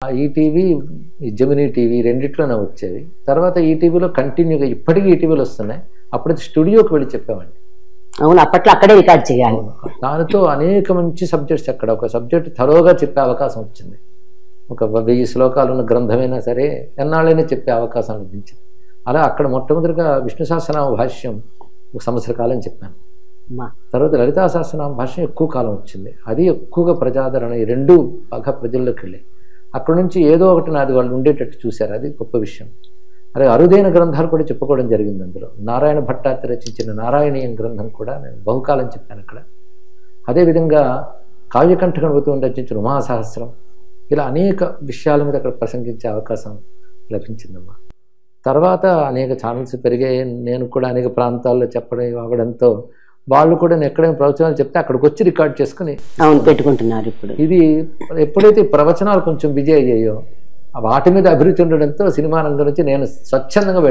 ETV, Gemini TV రెండిట్లోనే వచ్చేవి. తర్వాత ఈటీవీలో కంటిన్యూగా ఇప్పటికీ ఈటీవీలు వస్తున్నాయి. అప్పుడైతే స్టూడియోకి వెళ్ళి చెప్పామండి. అవును, అప్పట్లో అక్కడే రికార్డ్ చేయాలి. దానితో అనేక మంచి సబ్జెక్ట్స్ అక్కడ ఒక సబ్జెక్ట్ థరోగా చెప్పే అవకాశం వచ్చింది. ఒక 1000 శ్లోకాలు ఉన్న గ్రంథమైనా సరే ఎన్నాళ్ళైనా చెప్పే అవకాశం లభించింది. అలా అక్కడ మొట్టమొదటిగా విష్ణు సహస్రనామ భాష్యం 1 సంవత్సర కాలం చెప్పాను. తర్వాత లలితా సహస్రనామ భాష్యం ఎక్కువ కాలం వచ్చింది. అది ఎక్కువగా ప్రజాదరణ, ఈ రెండు బాగా ప్రజల్లోకి వెళ్ళాయి. అక్కడ నుంచి ఏదో ఒకటి నాది వాళ్ళు ఉండేటట్టు చూశారు. అది గొప్ప విషయం. అదే అరుదైన గ్రంథాలు కూడా చెప్పుకోవడం జరిగింది. అందులో నారాయణ భట్టాచార్య రచించిన నారాయణీయం గ్రంథం కూడా నేను బహుకాలం చెప్పాను అక్కడ. అదేవిధంగా కావ్యకంఠ గణపతి రచించిన ఉమాసహస్రం, ఇలా అనేక విషయాల మీద అక్కడ ప్రసంగించే అవకాశం లభించిందమ్మా. తర్వాత అనేక ఛానల్స్ పెరిగాయి. నేను కూడా అనేక ప్రాంతాల్లో చెప్పడం అవ్వడంతో వాళ్ళు కూడా నేను ఎక్కడైనా ప్రవచనాలు చెప్తే అక్కడికి వచ్చి రికార్డ్ చేసుకుని పెట్టుకుంటున్నారు. ఇప్పుడు ఇది ఎప్పుడైతే ప్రవచనాలు కొంచెం బిజీ అయ్యాయో వాటి మీద అభిరుచి ఉండడంతో సినిమా రంగం నుంచి నేను స్వచ్ఛందంగా